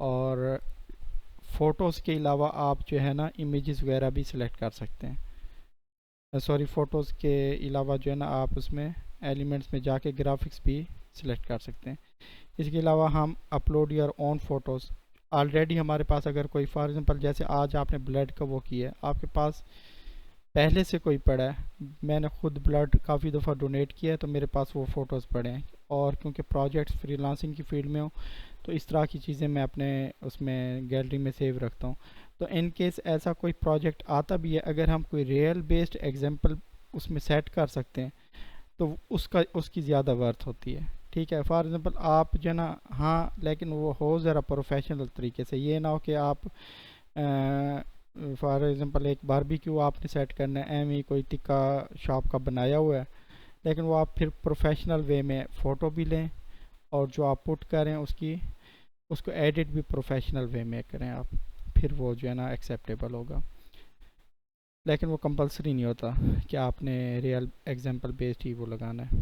और फ़ोटोज़ के अलावा आप जो है ना इमेजेस वगैरह भी सिलेक्ट कर सकते हैं। सॉरी, फ़ोटोज़ के अलावा जो है ना आप उसमें एलिमेंट्स में जाके ग्राफिक्स भी सिलेक्ट कर सकते हैं। इसके अलावा हम upload your own photos, already हमारे पास अगर कोई फॉर एग्ज़ाम्पल जैसे आज आपने ब्लड का वो किया है, आपके पास पहले से कोई पड़ा है, मैंने खुद ब्लड काफ़ी दफ़ा डोनेट किया है तो मेरे पास वो फ़ोटोज़ पड़े हैं, और क्योंकि प्रोजेक्ट्स फ्रीलांसिंग की फील्ड में हूँ तो इस तरह की चीज़ें मैं अपने उसमें गैलरी में सेव रखता हूँ। तो इन केस ऐसा कोई प्रोजेक्ट आता भी है, अगर हम कोई रियल बेस्ड एग्जांपल उसमें सेट कर सकते हैं तो उसका उसकी ज़्यादा वर्थ होती है। ठीक है, फॉर एग्ज़ाम्पल आप जो ना, हाँ लेकिन वो हो ज़रा प्रोफेशनल तरीके से, ये ना हो कि आप फॉर एग्ज़ाम्पल एक बारबेक्यू आपने सेट करना है, एम ही कोई टिक्का शॉप का बनाया हुआ है, लेकिन वो आप फिर प्रोफेशनल वे में फ़ोटो भी लें और जो आप पुट करें उसको एडिट भी प्रोफेशनल वे में करें आप, फिर वो जो है ना एक्सेप्टेबल होगा। लेकिन वो कंपलसरी नहीं होता कि आपने रियल एग्जांपल बेस्ड ही वो लगाना है।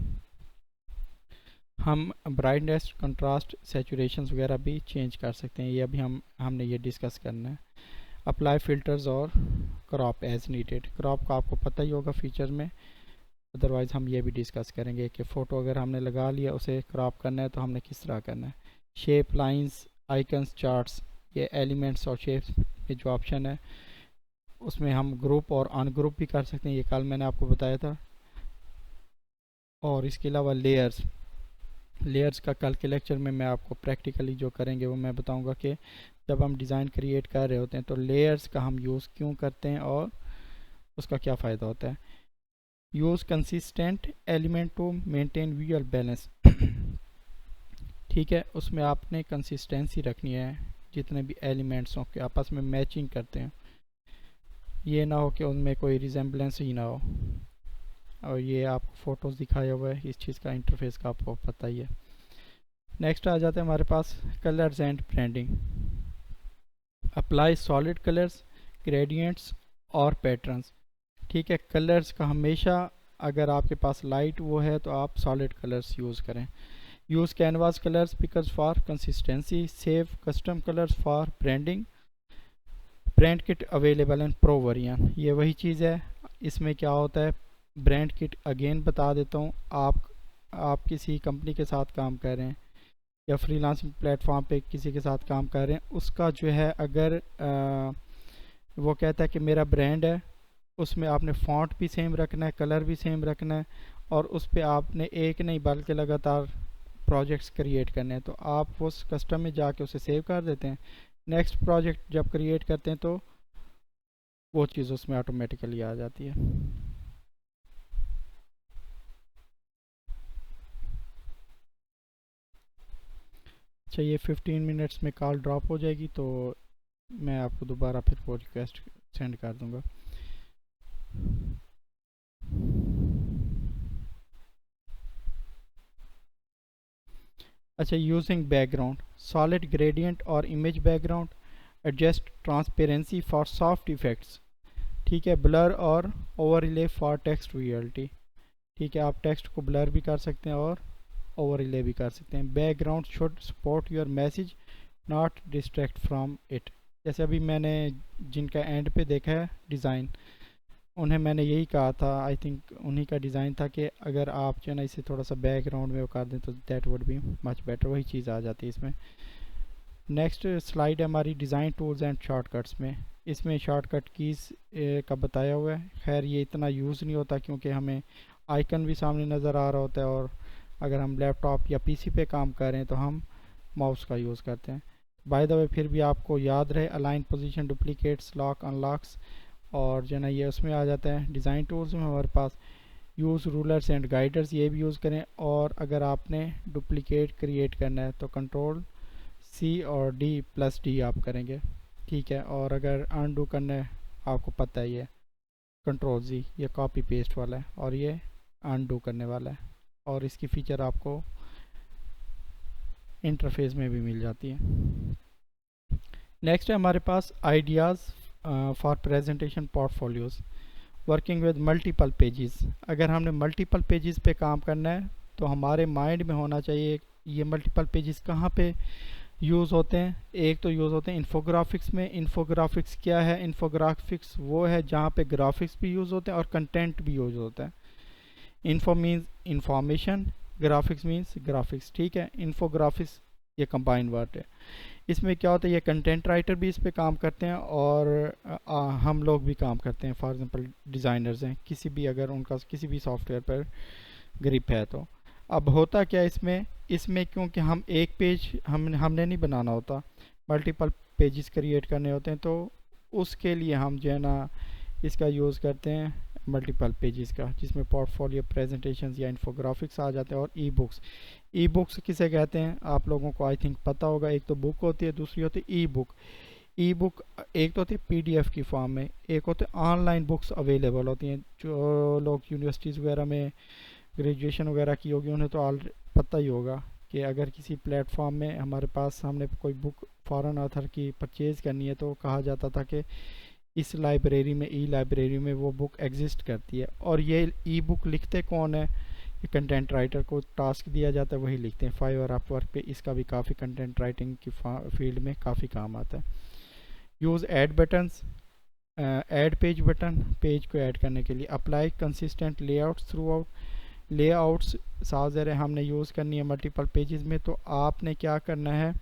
हम ब्राइटनेस, कंट्रास्ट, सैचुरेशंस वगैरह भी चेंज कर सकते हैं, ये अभी हमने ये डिस्कस करना है। अप्लाई फ़िल्टर्स और क्रॉप एज नीडेड, क्रॉप का आपको पता ही होगा फीचर में, अदरवाइज़ हम ये भी डिस्कस करेंगे कि फ़ोटो अगर हमने लगा लिया उसे क्रॉप करना है तो हमने किस तरह करना है। शेप, लाइंस, आइकन्स, चार्ट्स, ये एलिमेंट्स और शेप्स में जो ऑप्शन है उसमें हम ग्रुप और अनग्रुप भी कर सकते हैं, ये कल मैंने आपको बताया था। और इसके अलावा लेयर्स का कल के लेक्चर में मैं आपको प्रैक्टिकली जो करेंगे वो मैं बताऊंगा कि जब हम डिज़ाइन क्रिएट कर रहे होते हैं तो लेयर्स का हम यूज़ क्यों करते हैं और उसका क्या फ़ायदा होता है। Use consistent element to maintain visual balance, ठीक है, उसमें आपने कंसिस्टेंसी रखनी है, जितने भी एलिमेंट्स हों के आपस में मैचिंग करते हैं, ये ना हो कि उनमें कोई रिजेम्बलेंस ही ना हो। और ये आपको फ़ोटोज़ दिखाया हुआ है, इस चीज़ का इंटरफेस का आपको पता ही है। नेक्स्ट आ जाते हैं हमारे पास colours and branding. Apply solid colours, gradients और पैटर्न्स, ठीक है। कलर्स का हमेशा अगर आपके पास लाइट वो है तो आप सॉलिड कलर्स यूज़ करें। Use canvas colours pickers for consistency, save custom colours for branding, brand kit available in pro version, ये वही चीज़ है। इसमें क्या होता है, ब्रांड किट अगेन बता देता हूँ, आप किसी कंपनी के साथ काम कर रहे हैं या फ्रीलांसिंग प्लेटफॉर्म पे किसी के साथ काम कर रहे हैं, उसका जो है अगर वो कहता है कि मेरा ब्रांड है, उसमें आपने फ़ॉन्ट भी सेम रखना है, कलर भी सेम रखना है, और उस पर आपने एक नहीं बल्कि लगातार प्रोजेक्ट्स क्रिएट करने हैं। तो आप उस कस्टम में जाके उसे सेव कर देते हैं, नेक्स्ट प्रोजेक्ट जब क्रिएट करते हैं तो वो चीज़ उसमें ऑटोमेटिकली आ जाती है। अच्छा, ये 15 मिनट्स में कॉल ड्रॉप हो जाएगी तो मैं आपको दोबारा फिर वो रिक्वेस्ट सेंड कर दूंगा। अच्छा, यूजिंग बैकग्राउंड, सॉलिड ग्रेडियंट और image background, adjust transparency for soft effects, ठीक है, ब्लर और ओवरले फॉर टेक्स्ट रियलिटी, ठीक है, आप टेक्स्ट को ब्लर भी कर सकते हैं और ओवरले भी कर सकते हैं। Background should support your message not distract from it, जैसे अभी मैंने जिनका एंड पे देखा है डिज़ाइन, उन्हें मैंने यही कहा था, आई थिंक उन्हीं का डिज़ाइन था कि अगर आप जो है ना इसे थोड़ा सा बैकग्राउंड में वो कर दें तो that would be much better, वही चीज़ आ जाती है इसमें। नेक्स्ट स्लाइड है हमारी डिज़ाइन टूल्स एंड शॉर्टकट्स में, इसमें शॉर्टकट कीज़ का बताया हुआ है। खैर ये इतना यूज़ नहीं होता क्योंकि हमें आइकन भी सामने नज़र आ रहा होता है, और अगर हम लैपटॉप या पीसी पे काम कर रहे हैं तो हम माउस का यूज़ करते हैं। बाय द वे फिर भी आपको याद रहे, align position, duplicates, lock, unlocks, और जो ना ये उसमें आ जाता है। डिज़ाइन टूल्स में हमारे पास यूज़ रूलर्स एंड गाइडर्स, ये भी यूज़ करें, और अगर आपने डुप्लीकेट क्रिएट करना है तो कंट्रोल सी और डी प्लस डी आप करेंगे, ठीक है। और अगर अनडू करना है, आपको पता ही है, कंट्रोल जी, ये कॉपी पेस्ट वाला है, और ये अनडू करने वाला है, और इसकी फ़ीचर आपको इंटरफेस में भी मिल जाती है। नेक्स्ट है हमारे पास ideas for presentation portfolios, working with multiple pages. अगर हमने मल्टीपल पेजेस पे काम करना है तो हमारे माइंड में होना चाहिए ये मल्टीपल पेजेस कहाँ पे यूज़ होते हैं। एक तो यूज़ होते हैं इन्फोग्राफिक्स में। इन्फोग्राफिक्स क्या है? इन्फोग्राफिक्स वो है जहाँ पे ग्राफिक्स भी यूज़ होते हैं और कंटेंट भी यूज़ होता है। Info means information, graphics means graphics, ठीक है। इन्फोग्राफिक्स ये कंबाइन वर्ड है। इसमें क्या होता है, ये कंटेंट राइटर भी इस पे काम करते हैं और हम लोग भी काम करते हैं। फॉर एग्जांपल डिज़ाइनर्स हैं, किसी भी अगर उनका किसी भी सॉफ्टवेयर पर ग्रिप है तो। अब होता क्या है इसमें, इसमें क्योंकि हम एक पेज हमने नहीं बनाना होता, मल्टीपल पेजेस क्रिएट करने होते हैं, तो उसके लिए हम जो है ना इसका यूज़ करते हैं मल्टीपल पेजेस का, जिसमें पोर्टफोलियो, प्रेजेंटेशंस या इन्फोग्राफिक्स आ जाते हैं। और ई बुक्स, ई बुक्स किसे कहते हैं आप लोगों को आई थिंक पता होगा। एक तो बुक होती है, दूसरी होती है ई बुक। ई बुक एक तो होती है पीडीएफ की फॉर्म में, एक होते हैं ऑनलाइन बुक्स अवेलेबल होती हैं। जो लोग यूनिवर्सिटीज़ वगैरह में ग्रेजुएशन वगैरह की होगी उन्हें तो ऑल पता ही होगा कि अगर किसी प्लेटफॉर्म में हमारे पास हमने कोई बुक फॉरेन ऑथर की परचेज़ करनी है तो कहा जाता था कि इस लाइब्रेरी में, ई लाइब्रेरी में वो बुक एग्जिस्ट करती है। और ये ई बुक लिखते कौन है? ये कंटेंट राइटर को टास्क दिया जाता है, वही लिखते हैं। फाइवर, अपवर्क पे इसका भी काफ़ी कंटेंट राइटिंग की फील्ड में काफ़ी काम आता है। Use add buttons, add page button, page को ऐड करने के लिए। Apply consistent layouts through out, layouts साफ ज़रा हमने यूज़ करनी है मल्टीपल पेजेस में, तो आपने क्या करना है,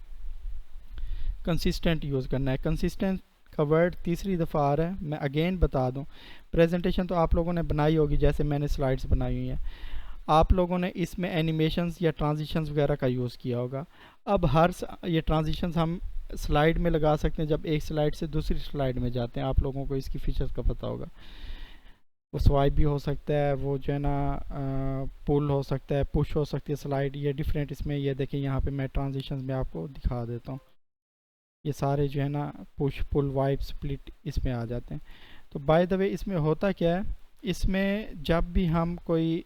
कंसिस्टेंट यूज़ करना है। कंसिस्टेंट का वर्ड तीसरी दफ़ा आ रहा है, मैं अगेन बता दूं। प्रेजेंटेशन तो आप लोगों ने बनाई होगी, जैसे मैंने स्लाइड्स बनाई हुई हैं। आप लोगों ने इसमें एनिमेशंस या ट्रांजिशंस वगैरह का यूज़ किया होगा। अब ये ट्रांजिशंस हम स्लाइड में लगा सकते हैं, जब एक स्लाइड से दूसरी स्लाइड में जाते हैं। आप लोगों को इसकी फीचर्स का पता होगा। वो स्वाइप भी हो सकता है, वो जो है ना पुल हो सकता है, पुश हो सकती है स्लाइड, ये डिफरेंट इसमें। ये देखिए यहाँ पे मैं ट्रांजिशंस में आपको दिखा देता हूँ। ये सारे जो है ना पुश, पुल, वाइप, स्प्लिट इसमें आ जाते हैं। तो बाय द वे इसमें होता क्या है, इसमें जब भी हम कोई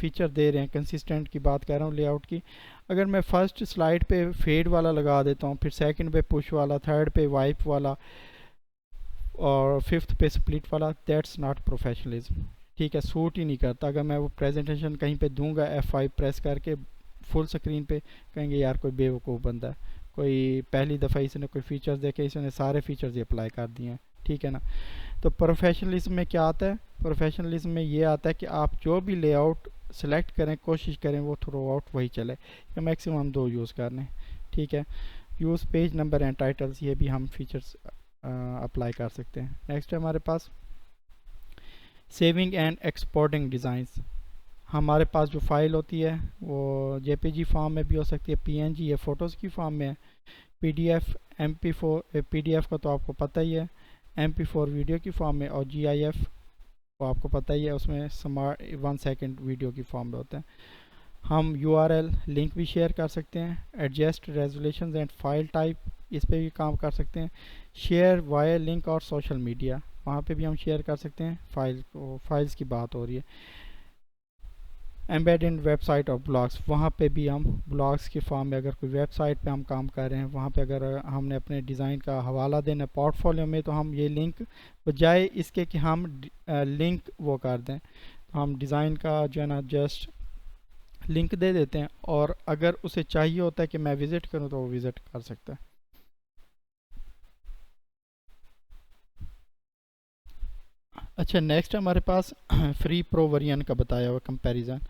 फीचर दे रहे हैं, कंसिस्टेंट की बात कर रहा हूँ, लेआउट की, अगर मैं फर्स्ट स्लाइड पे फेड वाला लगा देता हूँ, फिर सेकंड पे पुश वाला, थर्ड पे वाइप वाला और फिफ्थ पे स्प्लिट वाला, दैट्स नॉट प्रोफेशनलिज्म, ठीक है, सूट ही नहीं करता। अगर मैं वो प्रेजेंटेशन कहीं पे दूंगा F5 प्रेस करके फुल स्क्रीन पे, कहेंगे यार कोई बेवकूफ़ बंदा है, कोई पहली दफ़ा इसने कोई फीचर्स देखे, इसने सारे फीचर्स ही अप्लाई कर दिए हैं, ठीक है ना। तो प्रोफेशनलिज्म में क्या आता है? प्रोफेशनलिज्म में ये आता है कि आप जो भी लेआउट सेलेक्ट करें, कोशिश करें वो थ्रू आउट वही चले, या मैक्सिमम 2 यूज़ कर लें, ठीक है। Use page number and titles, ये भी हम फीचर्स अप्लाई कर सकते हैं। नेक्स्ट है हमारे पास सेविंग एंड एक्सपोर्टिंग डिज़ाइंस। हमारे पास जो फाइल होती है वो जेपीजी फॉर्म में भी हो सकती है, पीएनजी या फ़ोटोज़ की फॉर्म में है, पीडीएफ, MP4, पीडीएफ का तो आपको पता ही है, MP4 वीडियो की फॉर्म में, और GIF वो आपको पता ही है, उसमें स्मार्ट 1 सेकंड वीडियो की फॉर्म में होता है। हम URL लिंक भी शेयर कर सकते हैं। Adjust resolution and file type, इस पे भी काम कर सकते हैं। शेयर वाया लिंक और सोशल मीडिया, वहाँ पे भी हम शेयर कर सकते हैं फाइल को, फाइल्स की बात हो रही है। एम्बेड इन वेबसाइट और ब्लॉग्स, वहाँ पे भी हम ब्लॉग्स के फॉर्म में, अगर कोई वेबसाइट पे हम काम कर रहे हैं, वहाँ पे अगर हमने अपने डिज़ाइन का हवाला देना पोर्टफोलियो में, तो हम ये लिंक, बजाय इसके कि हम लिंक वो कर दें, तो हम डिज़ाइन का जो है ना जस्ट लिंक दे देते हैं, और अगर उसे चाहिए होता है कि मैं विज़िट करूं तो वो विज़िट कर सकता है। अच्छा, नेक्स्ट हमारे पास फ्री प्रो वर्जन का बताया हुआ कंपैरिजन।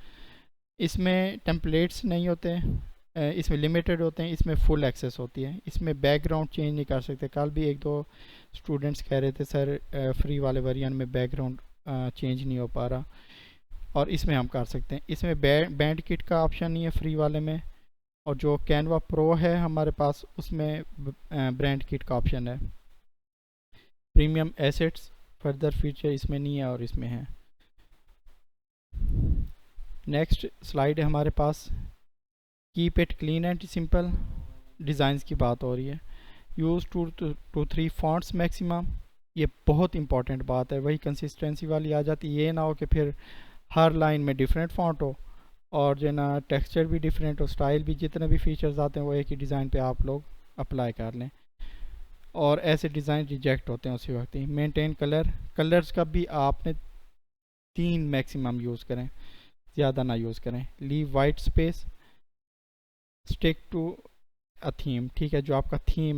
इसमें टेम्पलेट्स नहीं होते हैं, इसमें लिमिटेड होते हैं, इसमें फुल एक्सेस होती है। इसमें बैकग्राउंड चेंज नहीं कर सकते। कल भी एक दो स्टूडेंट्स कह रहे थे सर फ्री वाले वर्जन में बैकग्राउंड चेंज नहीं हो पा रहा, और इसमें हम कर सकते हैं। इसमें बैंड किट का ऑप्शन नहीं है फ्री वाले में, और जो कैनवा प्रो है हमारे पास उसमें ब्रांड किट का ऑप्शन है। प्रीमियम एसेट्स फर्दर फीचर इसमें नहीं है और इसमें है। नेक्स्ट स्लाइड है हमारे पास, keep it clean and simple, designs की बात हो रही है। यूज़ 2 to 3 फॉन्ट्स मैक्सिमम, ये बहुत इंपॉर्टेंट बात है। वही कंसिस्टेंसी वाली आ जाती है, ये ना हो कि फिर हर लाइन में डिफरेंट फॉन्ट हो, और जो ना टेक्सचर भी डिफरेंट हो, स्टाइल भी, जितने भी फीचर्स आते हैं वो एक ही डिज़ाइन पे आप लोग अप्लाई कर लें, और ऐसे डिज़ाइन रिजेक्ट होते हैं उसी वक्त ही। मेंटेन कलर, कलर्स का भी आपने 3 मैक्सिमम यूज़ करें, ज़्यादा ना यूज़ करें। Leave white space, stick to a theme, ठीक है, जो आपका थीम